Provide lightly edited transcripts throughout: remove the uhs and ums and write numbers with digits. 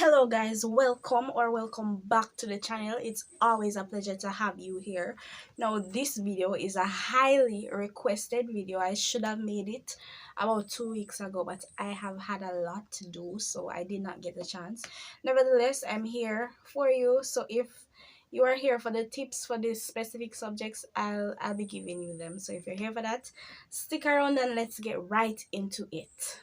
Hello guys, welcome back to the channel. It's always a pleasure to have you here. Now this video is a highly requested video. I should have made it about 2 weeks ago, but I have had a lot to do, so I did not get the chance. Nevertheless, I'm here for you. So if you are here for the tips for these specific subjects, I'll be giving you them. So if you're here for that, stick around and let's get right into it.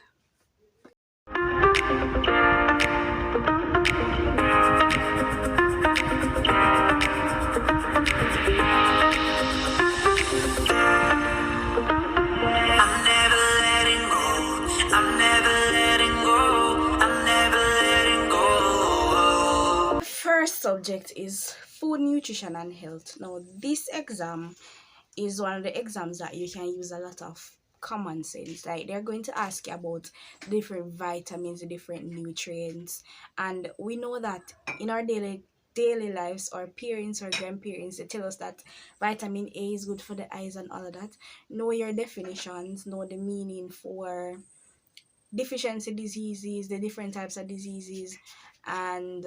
First subject is food, nutrition, and health. Now, this exam is one of the exams that you can use a lot of common sense. Like, they're going to ask you about different vitamins, different nutrients, and we know that in our daily lives, our parents or grandparents, they tell us that vitamin A is good for the eyes and all of that. Know your definitions, know the meaning for deficiency diseases, the different types of diseases, and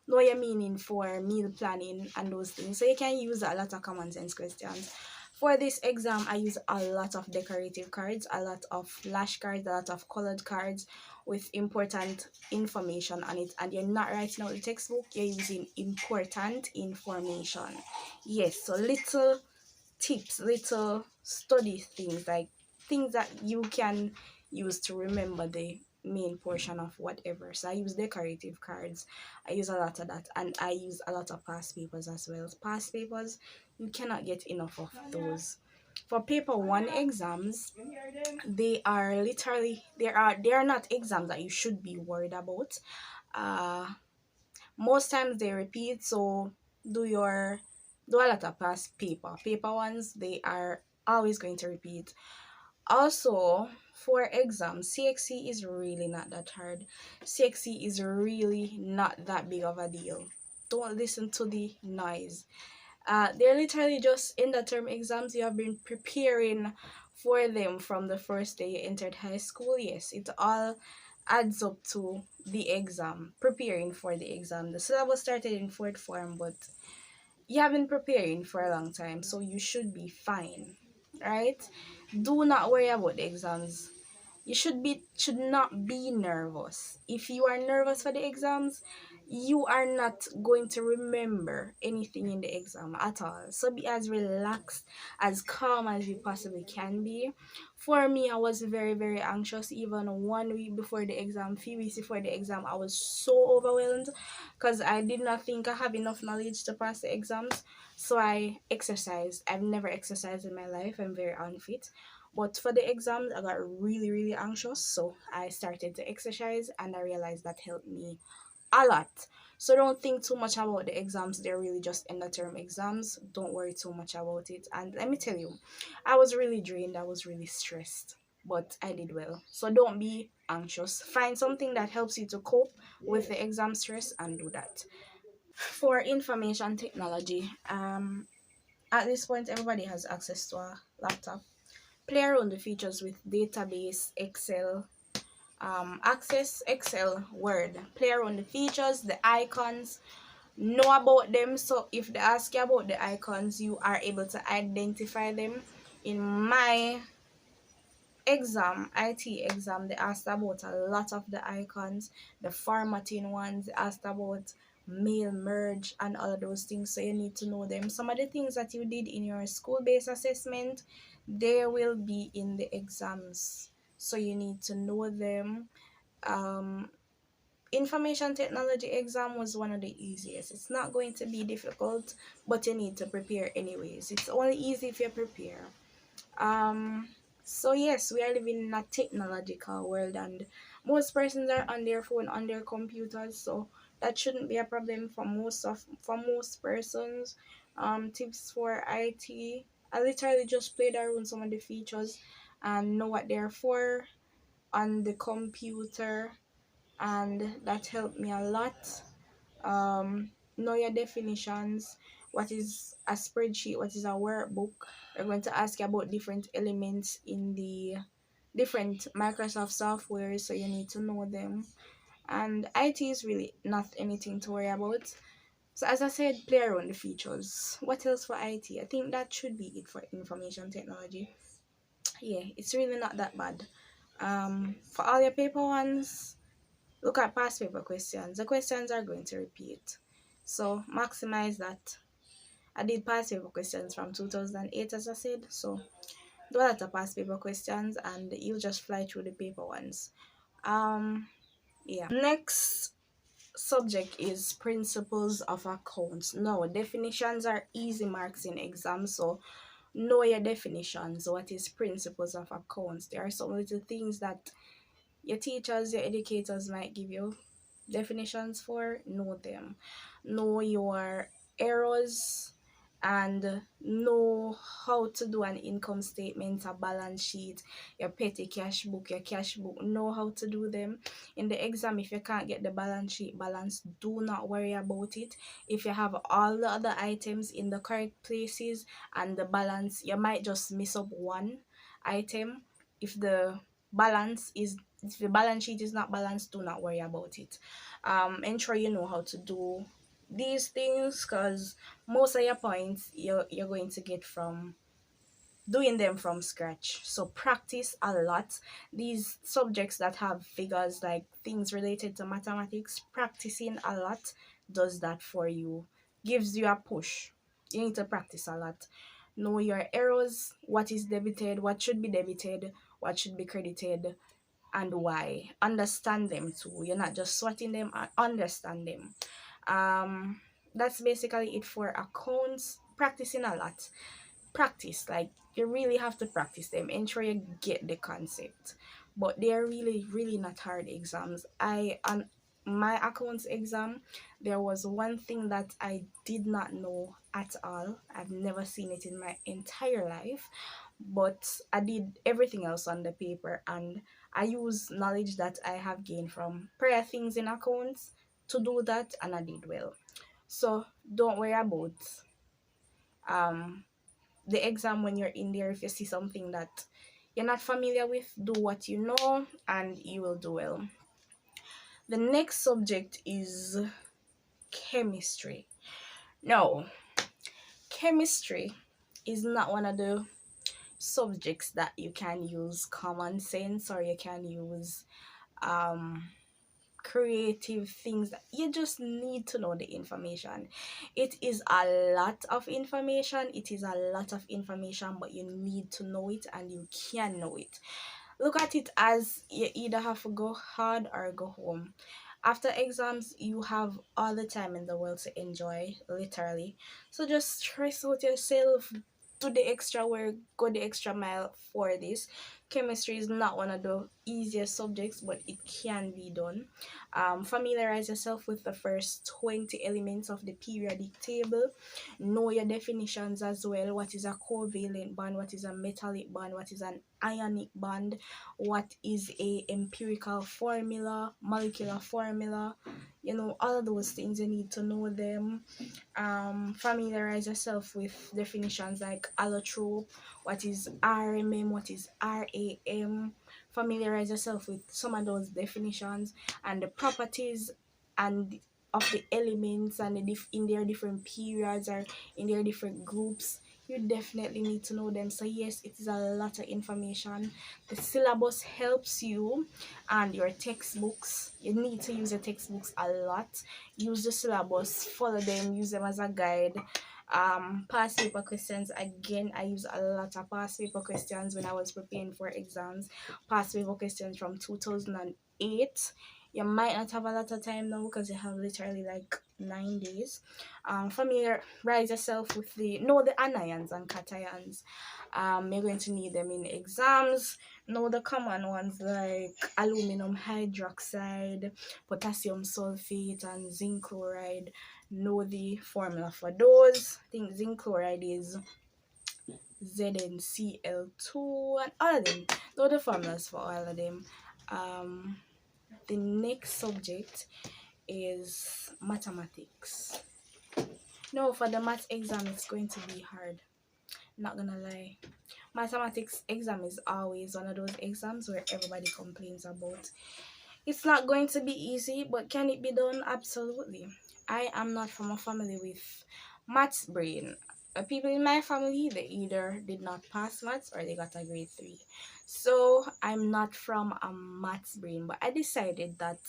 know your meaning for meal planning and those things. So you can use a lot of common sense questions. For this exam, I use a lot of decorative cards, a lot of flash cards, a lot of colored cards with important information on it. And you're not writing out the textbook, you're using important information. Yes, so little tips, little study things, like things that you can use to remember the main portion of whatever. So I use decorative cards, I use a lot of that, and I use a lot of past papers as well. Past papers, you cannot get enough of those. For paper one exams, they are not exams that you should be worried about. Most times they repeat, so do a lot of past paper ones. They are always going to repeat. Also, for exams, CXC is really not that hard. CXC is really not that big of a deal. Don't listen to the noise. They're literally just in the term exams. You have been preparing for them from the first day you entered high school. Yes, it all adds up to the exam, preparing for the exam. The syllabus started in fourth form, but you have been preparing for a long time, so you should be fine, right? Do not worry about the exams. You should not be nervous. If you are nervous for the exams, you are not going to remember anything in the exam at all. So be as relaxed, as calm as you possibly can be. For me, I was very, very anxious. Even 1 week before the exam, few weeks before the exam, I was so overwhelmed because I did not think I have enough knowledge to pass the exams. So I exercised. I've never exercised in my life. I'm very unfit. But for the exams, I got really, really anxious. So I started to exercise, and I realized that helped me a lot. So don't think too much about the exams. They're really just end of term exams. Don't worry too much about it. And let me tell you, I was really drained. I was really stressed, but I did well. So don't be anxious. Find something that helps you to cope with the exam stress and do that. For information technology, at this point, everybody has access to a laptop. Play around the features with database, Excel, Access, Excel, Word. Play around the features, the icons, know about them. So if they ask you about the icons, you are able to identify them. In my exam, IT exam, they asked about a lot of the icons, the formatting ones, they asked about mail merge and all of those things, so you need to know them. Some of the things that you did in your school-based assessment, they will be in the exams, so you need to know them. Information technology exam was one of the easiest. It's not going to be difficult, but you need to prepare anyways. It's only easy if you prepare. So yes, we are living in a technological world, and most persons are on their phone, on their computers, so that shouldn't be a problem for most persons. Tips for IT, I literally just played around some of the features and know what they're for on the computer, and that helped me a lot. Know your definitions. What is a spreadsheet? What is a workbook? They're going to ask you about different elements in the different Microsoft software, so you need to know them. And IT is really not anything to worry about. So as I said, play around the features. What else for IT? I think that should be it for information technology. Yeah, it's really not that bad. For all your paper ones, look at past paper questions. The questions are going to repeat. So maximize that. I did past paper questions from 2008, as I said. So do a lot of past paper questions and you'll just fly through the paper ones. Yeah. Next subject is principles of accounts. Now, definitions are easy marks in exams, so know your definitions. What is principles of accounts? There are some little things that your teachers, your educators might give you definitions for. Know them. Know your errors and know how to do an income statement, a balance sheet, your petty cash book, your cash book. Know how to do them. In the exam, if you can't get the balance sheet balance, do not worry about it. If you have all the other items in the correct places and the balance, you might just miss up one item. If the if the balance sheet is not balanced, do not worry about it. Ensure you know how to do these things, because most of your points you're going to get from doing them from scratch. So practice a lot. These subjects that have figures, like things related to mathematics, practicing a lot does that for you, gives you a push. You need to practice a lot. Know your errors, what is debited, what should be debited, what should be credited, and why. Understand them too. You're not just swatting them, understand them. That's basically it for accounts. Practicing a lot. Practice, like you really have to practice them. Ensure you get the concept. But they are really, really not hard exams. On my accounts exam, there was one thing that I did not know at all. I've never seen it in my entire life, but I did everything else on the paper, and I use knowledge that I have gained from prior things in accounts to do that, and I did well. So don't worry about um the exam when you're in there. If you see something that you're not familiar with, do what you know and you will do well. The next subject is chemistry. Now, chemistry is not one of the subjects that you can use common sense, or you can use um creative things. You just need to know the information. It is a lot of information. It is a lot of information, but you need to know it, and you can know it. Look at it as you either have to go hard or go home. After exams, you have all the time in the world to enjoy, literally. So just stress out yourself, do the extra work, go the extra mile for this. Chemistry is not one of the easiest subjects, but it can be done. Familiarize yourself with the first 20 elements of the periodic table. Know your definitions as well. What is a covalent bond? What is a metallic bond? What is an ionic bond? What is a empirical formula, molecular formula? You know, all of those things, you need to know them. Familiarize yourself with definitions like allotrope, what is RMM, what is RAM. Familiarize yourself with some of those definitions and the properties and of the elements, and in their different periods or in their different groups. You definitely need to know them. So yes, it is a lot of information. The syllabus helps you, and your textbooks, you need to use your textbooks a lot. Use the syllabus, follow them, use them as a guide. Past paper questions, again, I use a lot of past paper questions when I was preparing for exams. Past paper questions from 2008. You might not have a lot of time now because you have literally like 9 days. Familiarize yourself with know the anions and cations. You're going to need them in exams. Know the common ones like aluminum hydroxide, potassium sulfate, and zinc chloride. Know the formula for those. I think zinc chloride is ZnCl2, and all of them. Know the formulas for all of them. The next subject is mathematics. No, for the math exam, it's going to be hard. Not gonna lie. Mathematics exam is always one of those exams where everybody complains about. It's not going to be easy, but can it be done? Absolutely. I am not from a family with maths brain. People in my family, they either did not pass maths or they got a grade 3. So I'm not from a maths brain, but I decided that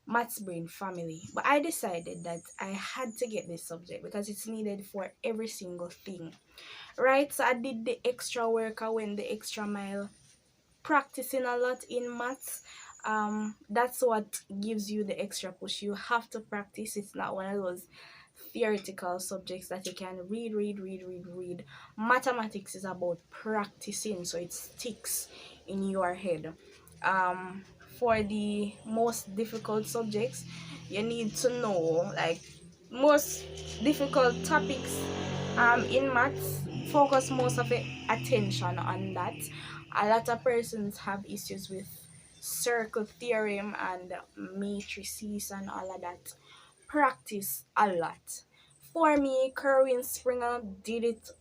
maths brain family. But I decided that I had to get this subject because it's needed for every single thing. Right? So I did the extra work, I went the extra mile, practicing a lot in maths. That's what gives you the extra push. You have to practice. It's not one of those theoretical subjects that you can read. Mathematics is about practicing, so it sticks in your head. um for the most difficult subjects, you need to know, like, most difficult topics in maths, focus most of the attention on that. A lot of persons have issues with circle theorem and matrices and all of that. Practice a lot. For me, Kerwin Springer did it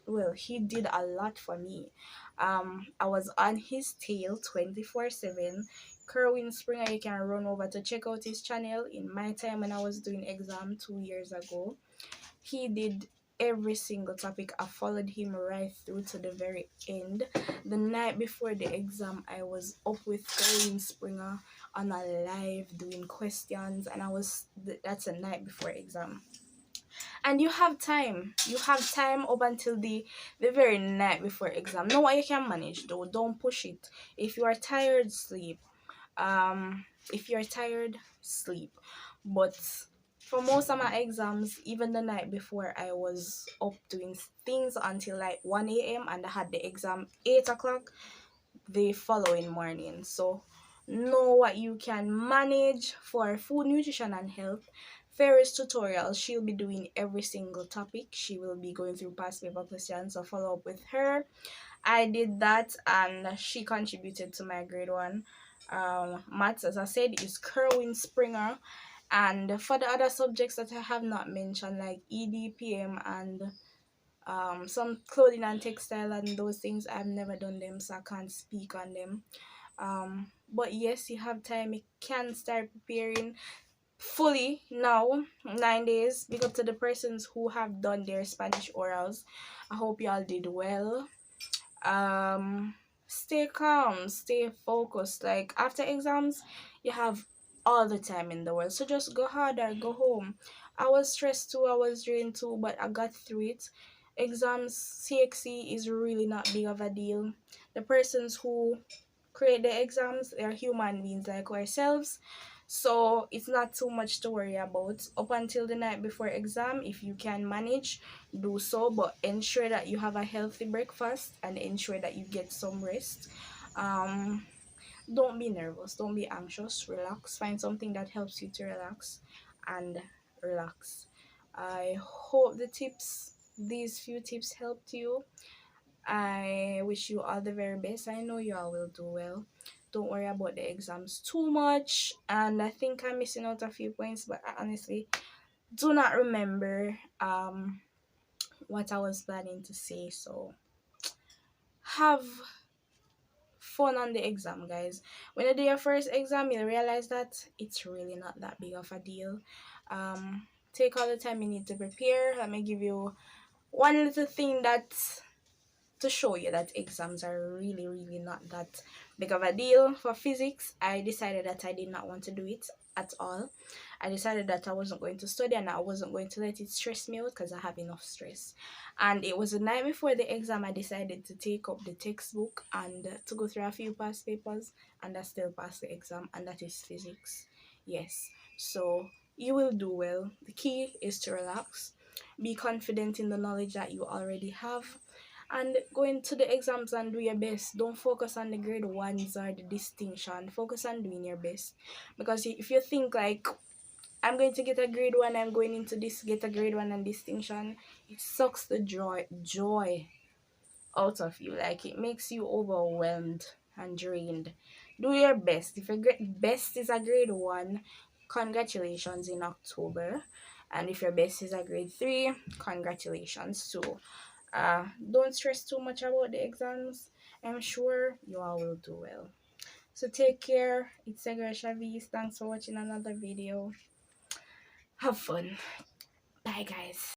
well. He did a lot for me. I was on his tail 24/7. Kerwin Springer, you can run over to check out his channel. In my time when I was doing exam 2 years ago, he did every single topic. I followed him right through to the very end. The night before the exam, I was up with Colin Springer on a live doing questions, and that's the night before exam. And you have time. You have time up until the very night before exam. Know what you can manage though. Don't push it. If you are tired, sleep. um if you're tired, sleep. But for most of my exams, even the night before, I was up doing things until like 1 a.m. and I had the exam 8 o'clock the following morning. So know what you can manage. For food, nutrition, and health, Ferris tutorial, she'll be doing every single topic. She will be going through past paper questions, so follow up with her. I did that and she contributed to my grade 1. Maths, as I said, is Kerwin Springer. And for the other subjects that I have not mentioned, like EDPM and some clothing and textile and those things, I've never done them, so I can't speak on them. But yes, you have time. You can start preparing fully now. 9 days. Big up to the persons who have done their Spanish orals. I hope y'all did well. um Stay calm, stay focused. Like, after exams, you have all the time in the world, so just go harder, go home. I was stressed too, I was drained too, but I got through it. Exams, CXC is really not big of a deal. The persons who create the exams, they're human beings like ourselves, so it's not too much to worry about. Up until the night before exam, if you can manage, do so, but ensure that you have a healthy breakfast and ensure that you get some rest. um don't be nervous, don't be anxious, relax, find something that helps you to relax and relax. I hope these few tips helped you. I wish you all the very best. I know you all will do well. Don't worry about the exams too much. And I think I'm missing out a few points, but I honestly do not remember what I was planning to say. So have fun on the exam, guys. When you do your first exam, you'll realize that it's really not that big of a deal. Take all the time you need to prepare. Let me give you one little thing that to show you that exams are really not that big of a deal. For physics, I decided that I did not want to do it at all. I decided that I wasn't going to study and I wasn't going to let it stress me out because I have enough stress. And it was the night before the exam I decided to take up the textbook and to go through a few past papers, and I still passed the exam, and that is physics. Yes, so you will do well. The key is to relax, be confident in the knowledge that you already have, and go into the exams and do your best. Don't focus on the grade 1s or the distinction. Focus on doing your best. Because if you think like, I'm going to get a grade 1, I'm going into this, get a grade 1 and distinction, it sucks the joy out of you. Like, it makes you overwhelmed and drained. Do your best. If your best is a grade 1, congratulations in October. And if your best is a grade 3, congratulations too. Don't stress too much about the exams. I'm sure you all will do well. So take care. It's Segura Chavez. Thanks for watching another video. Have fun. Bye guys.